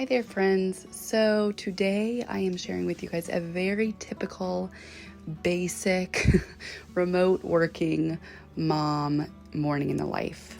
Hi there, friends. So today I am sharing with you guys a very typical, basic, remote working mom morning in the life.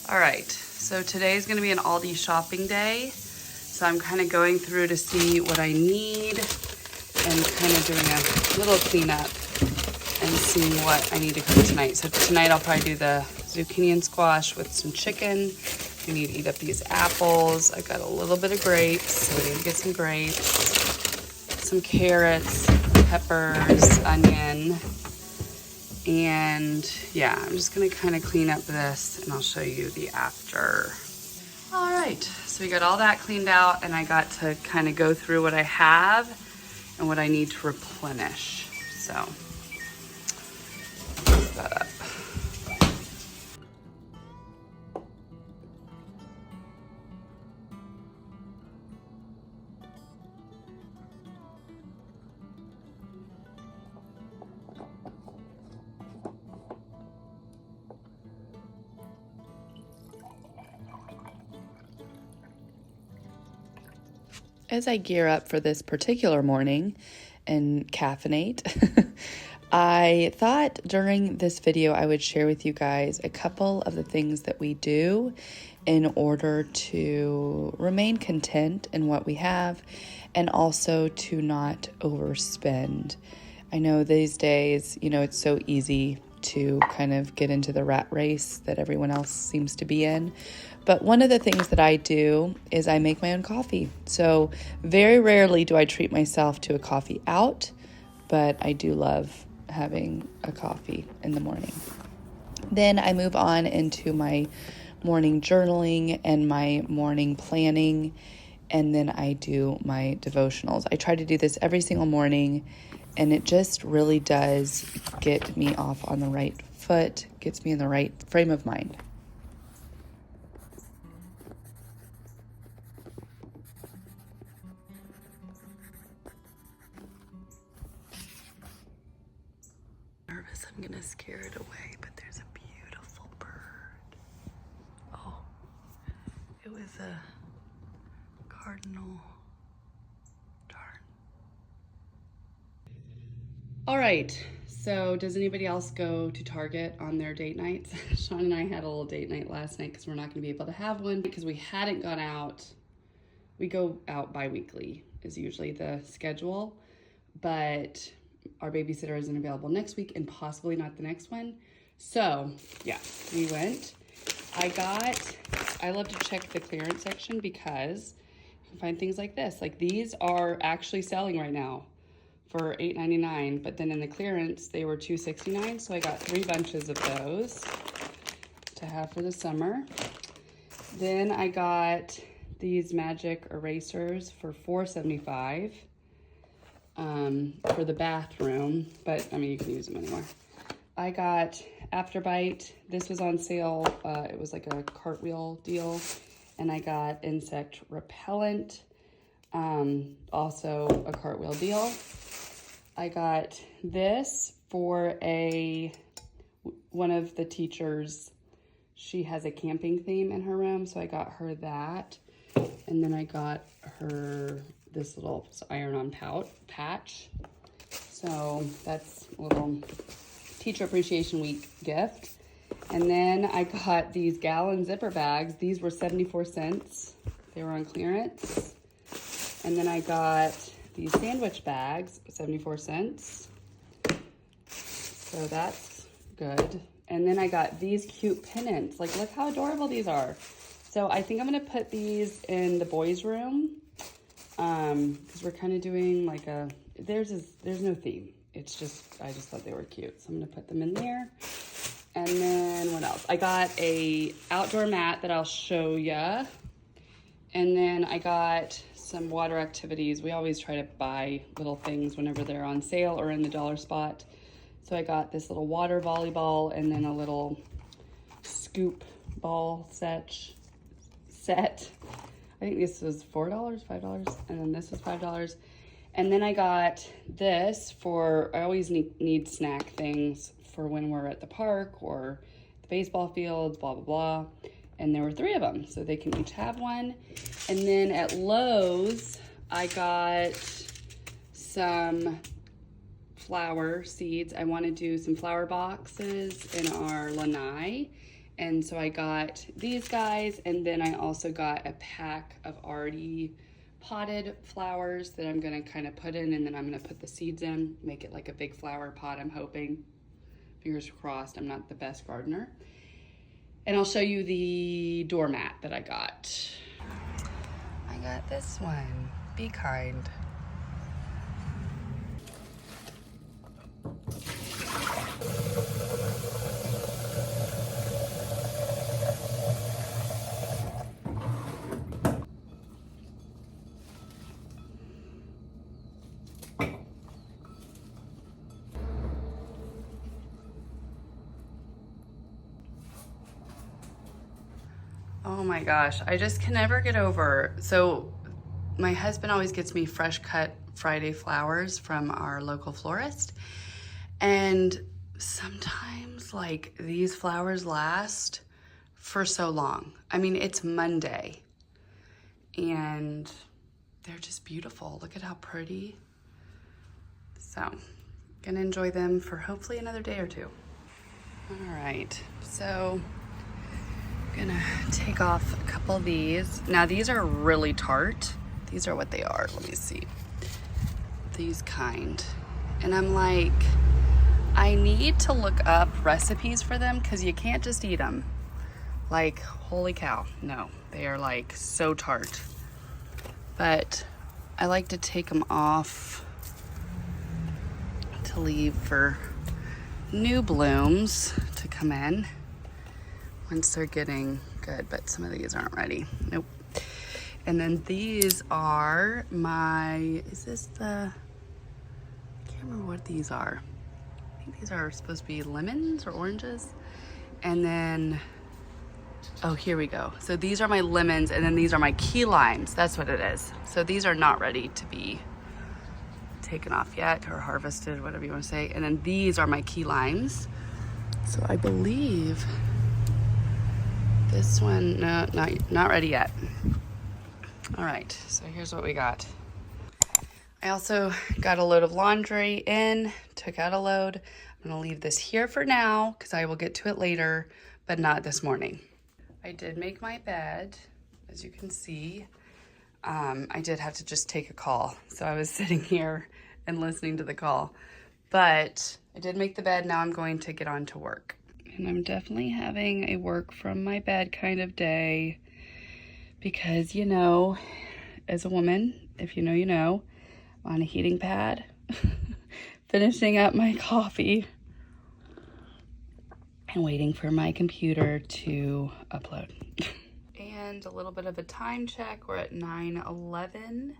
All right, so today is gonna be an Aldi shopping day. So I'm kind of going through to see what I need and kind of doing a little cleanup and seeing what I need to cook tonight. So tonight I'll probably do the zucchini and squash with some chicken. We need to eat up these apples. I got a little bit of grapes, so we need to get some grapes, some carrots, peppers, onion. And yeah, I'm just gonna kind of clean up this and I'll show you the after. All right, so we got all that cleaned out and I got to kind of go through what I have and what I need to replenish. So, put that up. As I gear up for this particular morning and caffeinate, I thought during this video I would share with you guys a couple of the things that we do in order to remain content in what we have and also to not overspend. I know these days, it's so easy to kind of get into the rat race that everyone else seems to be in. But one of the things that I do is I make my own coffee. So very rarely do I treat myself to a coffee out, but I do love having a coffee in the morning. Then I move on into my morning journaling and my morning planning, and then I do my devotionals. I try to do this every single morning, and it just really does get me off on the right foot, gets me in the right frame of mind. Nervous I'm gonna scare it away, but there's a beautiful bird. Oh, it was a cardinal. Darn. All right, so does anybody else go to Target on their date nights? Sean and I had a little date night last night because we're not gonna be able to have one because we hadn't gone out. We go out bi-weekly is usually the schedule, but our babysitter isn't available next week and possibly not the next one. So yeah, we went. I love to check the clearance section because you can find things like this. Like these are actually selling right now for $8.99, but then in the clearance, they were $2.69. So I got 3 bunches of those to have for the summer. Then I got these magic erasers for $4.75. For the bathroom, but I mean, you can use them anywhere. I got Afterbite. This was on sale. It was like a cartwheel deal. And I got insect repellent. Also a cartwheel deal. I got this for one of the teachers. She has a camping theme in her room, so I got her that. And then I got her this little iron-on patch. So that's a little Teacher Appreciation Week gift. And then I got these gallon zipper bags. These were 74 cents. They were on clearance. And then I got these sandwich bags, 74 cents. So that's good. And then I got these cute pennants. Like, look how adorable these are. So I think I'm gonna put these in the boys' room because we're kind of doing like a, there's no theme. It's just, I just thought they were cute. So I'm gonna put them in there. And then what else? I got a outdoor mat that I'll show ya. And then I got some water activities. We always try to buy little things whenever they're on sale or in the dollar spot. So I got this little water volleyball and then a little scoop ball set. I think this was $4, $5, and then this was $5. And then I got this for, I always need snack things for when we're at the park or the baseball fields, blah, blah, blah. And there were 3 of them, so they can each have one. And then at Lowe's, I got some flower seeds. I want to do some flower boxes in our lanai. And so I got these guys, and then I also got a pack of already potted flowers that I'm gonna kind of put in, and then I'm gonna put the seeds in, make it like a big flower pot, I'm hoping. Fingers crossed, I'm not the best gardener. And I'll show you the doormat that I got. I got this one, Be Kind. Oh my gosh, I just can never get over. So my husband always gets me fresh cut Friday flowers from our local florist. And sometimes like these flowers last for so long. I mean, it's Monday and they're just beautiful. Look at how pretty. So gonna enjoy them for hopefully another day or 2. All right, so gonna take off a couple of these. Now these are really tart. These are what they are. Let me see. These kind. And I'm like, I need to look up recipes for them because you can't just eat them. Like, holy cow. No, they are like so tart. But I like to take them off to leave for new blooms to come in once they're getting good, but some of these aren't ready. Nope. And then these are my, is this the, I can't remember what these are. I think these are supposed to be lemons or oranges. And then, oh, here we go. So these are my lemons, and then these are my key limes. That's what it is. So these are not ready to be taken off yet or harvested, whatever you want to say. And then these are my key limes. So I believe this one, no, not ready yet. All right, so here's what we got. I also got a load of laundry in, took out a load. I'm gonna leave this here for now because I will get to it later, but not this morning. I did make my bed, as you can see. I did have to just take a call. So I was sitting here and listening to the call, but I did make the bed. Now I'm going to get on to work. And I'm definitely having a work from my bed kind of day because, you know, as a woman, if you know, you know, I'm on a heating pad, finishing up my coffee and waiting for my computer to upload. And a little bit of a time check. We're at 9:11.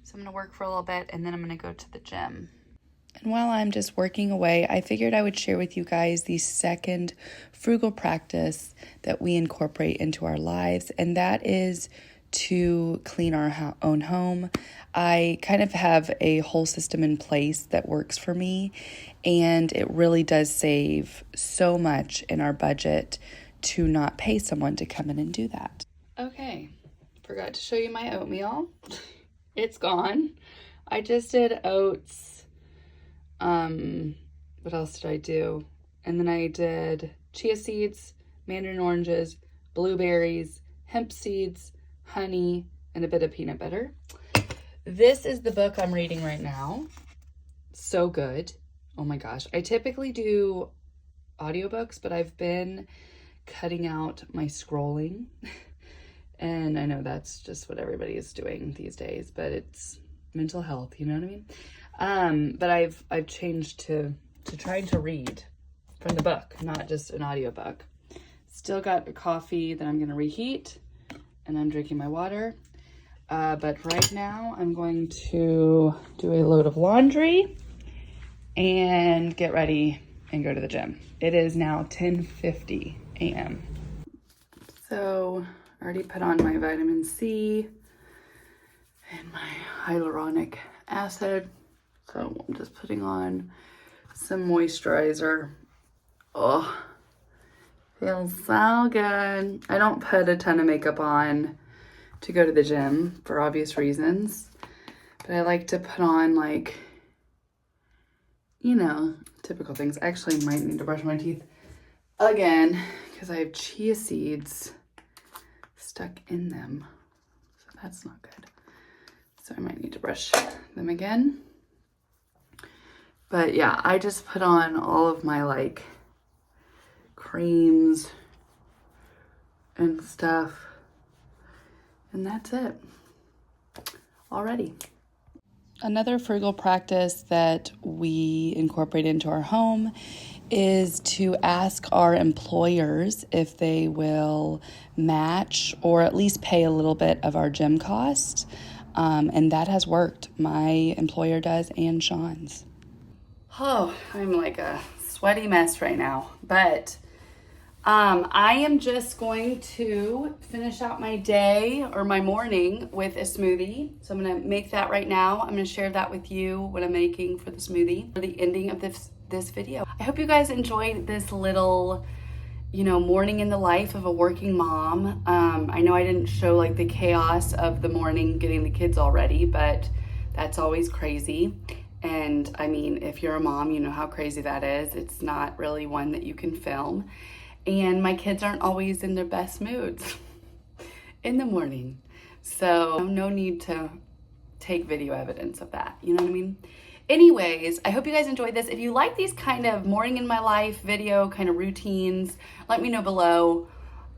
So I'm gonna work for a little bit and then I'm gonna go to the gym. And while I'm just working away, I figured I would share with you guys the second frugal practice that we incorporate into our lives, and that is to clean our own home. I kind of have a whole system in place that works for me, and it really does save so much in our budget to not pay someone to come in and do that. Okay, forgot to show you my oatmeal. It's gone. I just did oats. What else did I do? And then I did chia seeds, mandarin oranges, blueberries, hemp seeds, honey, and a bit of peanut butter. This is the book I'm reading right now. So good. Oh my gosh. I typically do audiobooks, but I've been cutting out my scrolling. And I know that's just what everybody is doing these days, but it's mental health, you know what I mean? But I've changed to trying to read from the book, not just an audiobook. Still got a coffee that I'm going to reheat, and I'm drinking my water. But right now I'm going to do a load of laundry and get ready and go to the gym. It is now 10:50 a.m. So I already put on my vitamin C and my hyaluronic acid. So I'm just putting on some moisturizer. Oh, feels so good. I don't put a ton of makeup on to go to the gym for obvious reasons, but I like to put on, like, you know, typical things. I actually might need to brush my teeth again because I have chia seeds stuck in them, so that's not good. So I might need to brush them again. But yeah, I just put on all of my, like, creams and stuff, and that's it already. Another frugal practice that we incorporate into our home is to ask our employers if they will match or at least pay a little bit of our gym costs. And that has worked. My employer does, and Sean's. Oh, I'm like a sweaty mess right now, but I am just going to finish out my day or my morning with a smoothie. So I'm going to make that right now. I'm going to share that with you, what I'm making for the smoothie for the ending of this video. I hope you guys enjoyed this little, you know, morning in the life of a working mom. I know I didn't show like the chaos of the morning getting the kids all ready, but that's always crazy. And I mean, if you're a mom, you know how crazy that is. It's not really one that you can film. And my kids aren't always in their best moods in the morning. So no need to take video evidence of that. You know what I mean? Anyways, I hope you guys enjoyed this. If you like these kind of morning in my life video kind of routines, let me know below.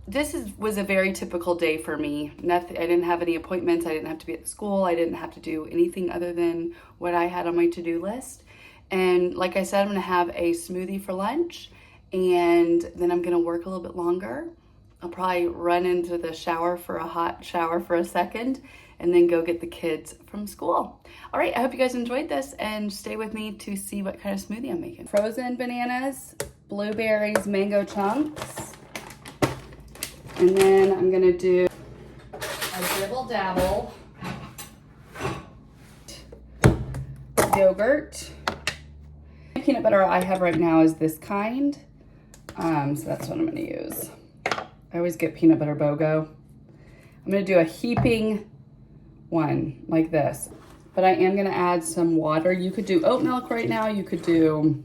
This was a very typical day for me. Nothing, I didn't have any appointments. I didn't have to be at school. I didn't have to do anything other than what I had on my to-do list. And like I said, I'm gonna have a smoothie for lunch, and then I'm gonna work a little bit longer. I'll probably run into the shower for a hot shower for a second, and then go get the kids from school. All right, I hope you guys enjoyed this, and stay with me to see what kind of smoothie I'm making. Frozen bananas, blueberries, mango chunks, and then I'm gonna do a dibble dabble yogurt. The peanut butter I have right now is this kind, so that's what I'm gonna use. I always get peanut butter BOGO. I'm gonna do a heaping one like this, but I am gonna add some water. You could do oat milk right now. You could do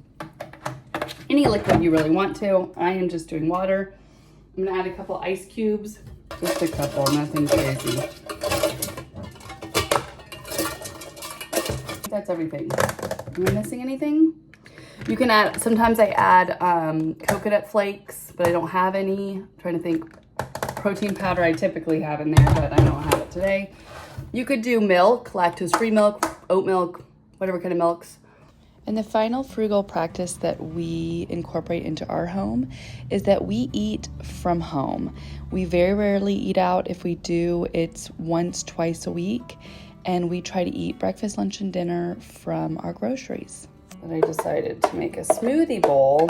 any liquid you really want to. I am just doing water. I'm gonna add a couple ice cubes, just a couple, nothing crazy. That's everything. Am I missing anything? You can add, sometimes I add coconut flakes, but I don't have any. I'm trying to think. Protein powder I typically have in there, but I don't have it today. You could do milk, lactose-free milk, oat milk, whatever kind of milks. And the final frugal practice that we incorporate into our home is that we eat from home. We very rarely eat out. If we do, it's once, twice a week. And we try to eat breakfast, lunch, and dinner from our groceries. But I decided to make a smoothie bowl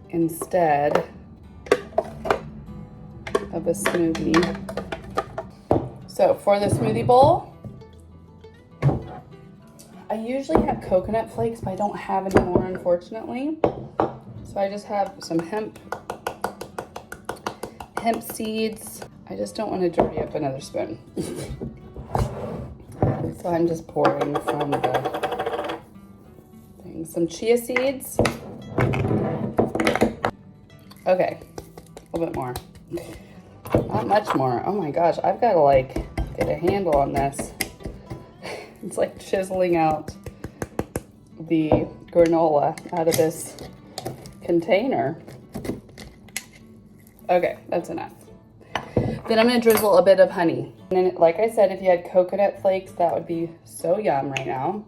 instead of a smoothie. So for the smoothie bowl, I usually have coconut flakes, but I don't have any more, unfortunately. So I just have some hemp seeds. I just don't want to dirty up another spoon. So I'm just pouring from the thing. Some chia seeds. Okay, a little bit more. Not much more. Oh my gosh, I've got to like get a handle on this. It's like chiseling out the granola out of this container. Okay, that's enough. Then I'm gonna drizzle a bit of honey. And then, like I said, if you had coconut flakes, that would be so yum right now.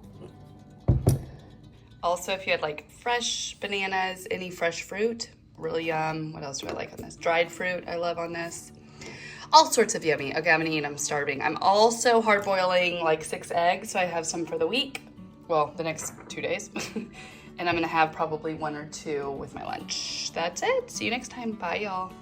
Also, if you had like fresh bananas, any fresh fruit, really yum. What else do I like on this? Dried fruit, I love on this. All sorts of yummy. Okay, I'm gonna eat, I'm starving. I'm also hard boiling like 6 eggs, so I have some for the week. Well, the next 2 days. And I'm gonna have probably 1 or 2 with my lunch. That's it. See you next time. Bye, y'all.